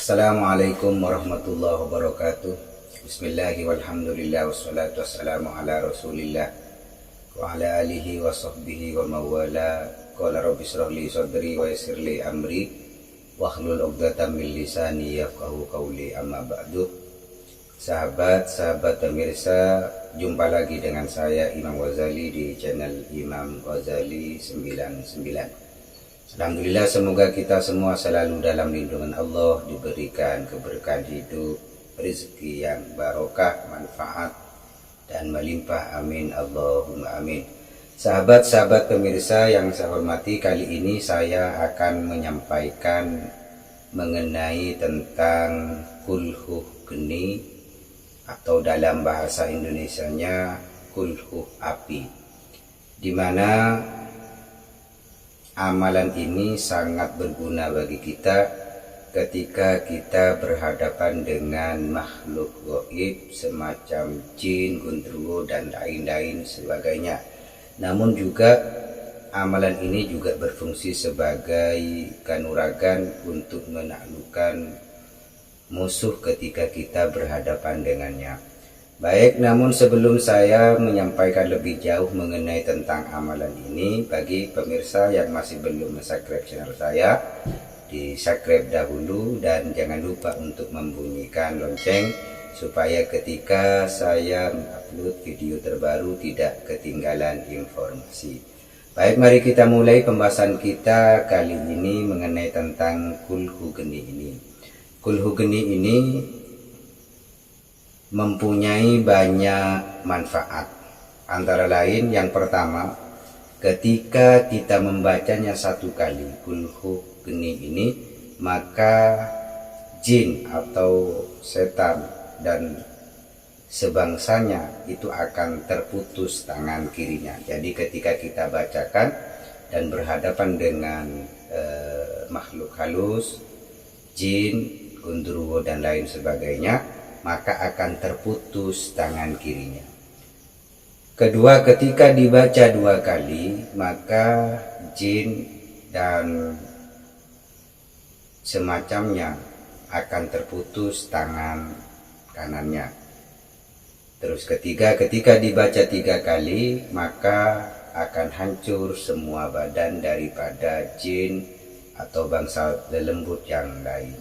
Assalamualaikum warahmatullahi wabarakatuh. Bismillahirrahmanirrahim. Walhamdulillah wassalatu wassalamu ala Rasulillah wa ala alihi wa sahbihi wa mawala. Qala rabbi shrah li sadri wa yassir li amri wahlul 'uqdatam min lisani yafqahu qawli. Amma ba'du. Sahabat pemirsa, jumpa lagi dengan saya Imam Ghazali di channel Imam Ghazali 99. Alhamdulillah, semoga kita semua selalu dalam lindungan Allah, diberikan keberkahan hidup, rezeki yang barokah, manfaat, dan melimpah. Amin, Allahumma amin. Sahabat pemirsa yang saya hormati, kali ini saya akan menyampaikan mengenai tentang kulhuh geni, atau dalam bahasa Indonesianya kulhuh api, di mana amalan ini sangat berguna bagi kita ketika kita berhadapan dengan makhluk gaib semacam jin, gundruwo, dan lain-lain sebagainya. Namun juga amalan ini juga berfungsi sebagai kanuragan untuk menaklukkan musuh ketika kita berhadapan dengannya. Baik, namun sebelum saya menyampaikan lebih jauh mengenai tentang amalan ini, bagi pemirsa yang masih belum subscribe channel saya, di subscribe dahulu dan jangan lupa untuk membunyikan lonceng supaya ketika saya mengupload video terbaru tidak ketinggalan informasi. Baik, mari kita mulai pembahasan kita kali ini mengenai tentang kulhuh geni ini. Kulhuh geni ini mempunyai banyak manfaat. Antara lain, yang pertama, ketika kita membacanya satu kali kulhuh geni ini, maka jin atau setan dan sebangsanya itu akan terputus tangan kirinya. Jadi ketika kita bacakan dan berhadapan dengan makhluk halus, jin, gundruwo, dan lain sebagainya, maka akan terputus tangan kirinya. Kedua, ketika dibaca dua kali, maka jin dan semacamnya akan terputus tangan kanannya. Terus ketiga, ketika dibaca tiga kali, maka akan hancur semua badan daripada jin atau bangsa lelembut yang lain.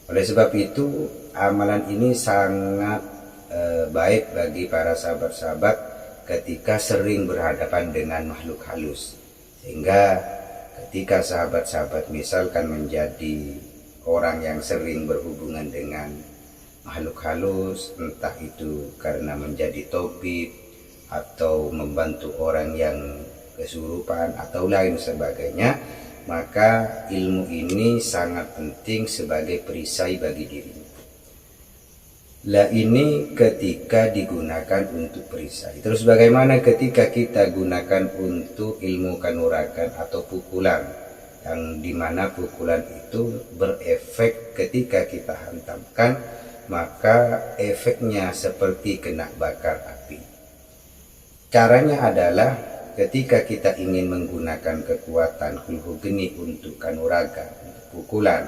Oleh sebab itu, amalan ini sangat baik bagi para sahabat-sahabat ketika sering berhadapan dengan makhluk halus. Sehingga ketika sahabat-sahabat misalkan menjadi orang yang sering berhubungan dengan makhluk halus, entah itu karena menjadi tabib atau membantu orang yang kesurupan atau lain sebagainya, maka ilmu ini sangat penting sebagai perisai bagi dirinya. Lah, ini ketika digunakan untuk perisai. Terus bagaimana ketika kita gunakan untuk ilmu kanuragan atau pukulan, yang dimana pukulan itu berefek ketika kita hantamkan, maka efeknya seperti kena bakar api. Caranya adalah ketika kita ingin menggunakan kekuatan kulhuh geni untuk kanuragan, untuk pukulan,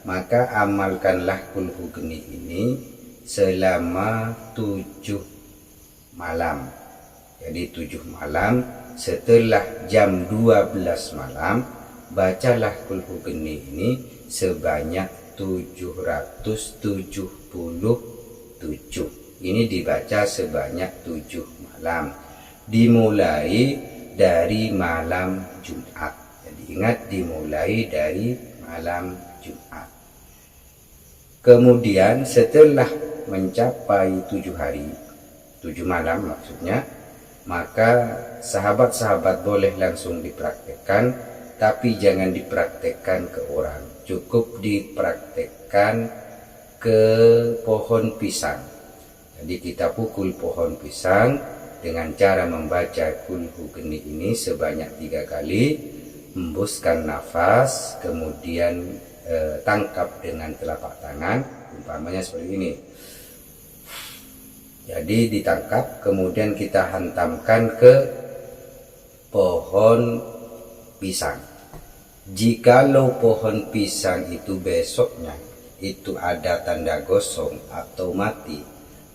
maka amalkanlah kulhuh geni ini selama 7 malam. Jadi 7 malam setelah jam 12 malam, bacalah kulhuh geni ini sebanyak 777. Ini dibaca sebanyak 7 malam. Dimulai dari malam Jumat. Jadi ingat, dimulai dari malam Jumat. Kemudian setelah mencapai 7 hari, 7 malam maksudnya, maka sahabat-sahabat boleh langsung dipraktekkan, tapi jangan dipraktekkan ke orang. Cukup dipraktekkan ke pohon pisang. Jadi kita pukul pohon pisang dengan cara membaca kulhuh geni ini sebanyak 3 kali, hembuskan nafas, kemudian tangkap dengan telapak tangan, umpamanya seperti ini. Jadi ditangkap, kemudian kita hantamkan ke pohon pisang. Jikalau pohon pisang itu besoknya itu ada tanda gosong atau mati,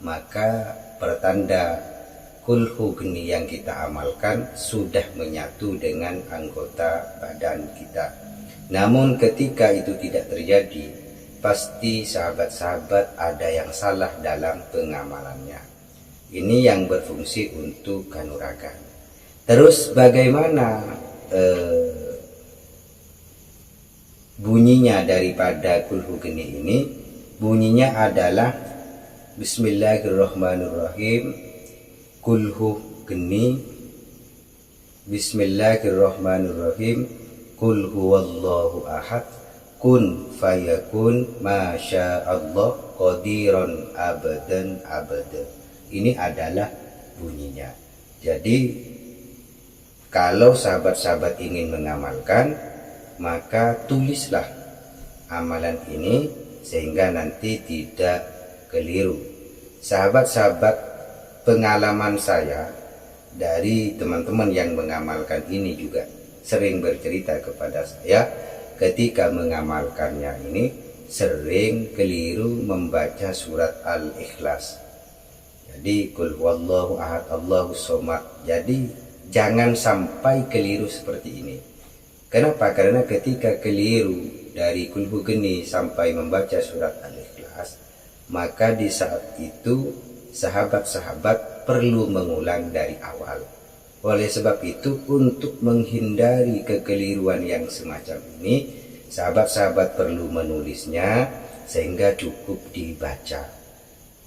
maka pertanda kulhu geni yang kita amalkan sudah menyatu dengan anggota badan kita. Namun ketika itu tidak terjadi, pasti sahabat-sahabat ada yang salah dalam pengamalannya. Ini yang berfungsi untuk kanuragan. Terus bagaimana bunyinya daripada kulhu geni ini? Bunyinya adalah Bismillahirrahmanirrahim. Kulhu geni. Bismillahirrahmanirrahim. Kul huwallahu ahad. Kun fayakun masyaallah qadiran abadan abada. Ini adalah bunyinya. Jadi kalau sahabat-sahabat ingin mengamalkan, maka tulislah amalan ini sehingga nanti tidak keliru. Sahabat-sahabat, pengalaman saya dari teman-teman yang mengamalkan ini juga sering bercerita kepada saya, ketika mengamalkannya ini sering keliru membaca surat Al-Ikhlas. Jadi kul huwallahu ahad Allahus somad. Jadi jangan sampai keliru seperti ini. Kenapa? Karena ketika keliru dari kulhu geni sampai membaca surat Al-Ikhlas, maka di saat itu sahabat-sahabat perlu mengulang dari awal. Oleh sebab itu, untuk menghindari kekeliruan yang semacam ini, sahabat-sahabat perlu menulisnya sehingga cukup dibaca.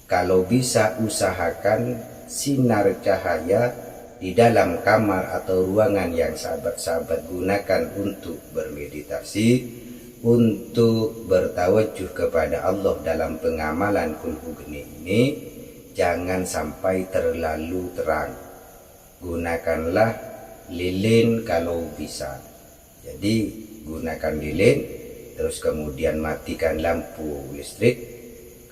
Kalau bisa, usahakan sinar cahaya di dalam kamar atau ruangan yang sahabat-sahabat gunakan untuk bermeditasi, untuk bertawajuh kepada Allah dalam pengamalan kulhu geni ini, jangan sampai terlalu terang. Gunakanlah lilin kalau bisa. Jadi gunakan lilin, terus kemudian matikan lampu listrik,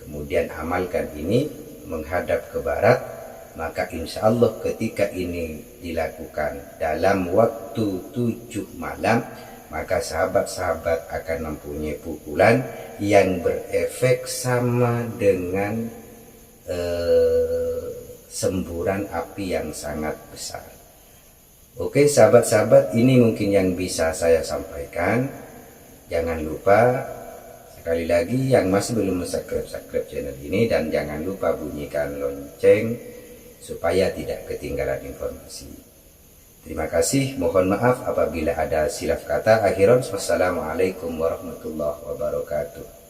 kemudian amalkan ini menghadap ke barat, maka insya Allah ketika ini dilakukan dalam waktu 7 malam, maka sahabat-sahabat akan mempunyai pukulan yang berefek sama dengan semburan api yang sangat besar. Oke sahabat-sahabat, ini mungkin yang bisa saya sampaikan. Jangan lupa sekali lagi yang masih belum subscribe channel ini, dan jangan lupa bunyikan lonceng supaya tidak ketinggalan informasi. Terima kasih, mohon maaf apabila ada silap kata. Akhiran, wassalamualaikum warahmatullahi wabarakatuh.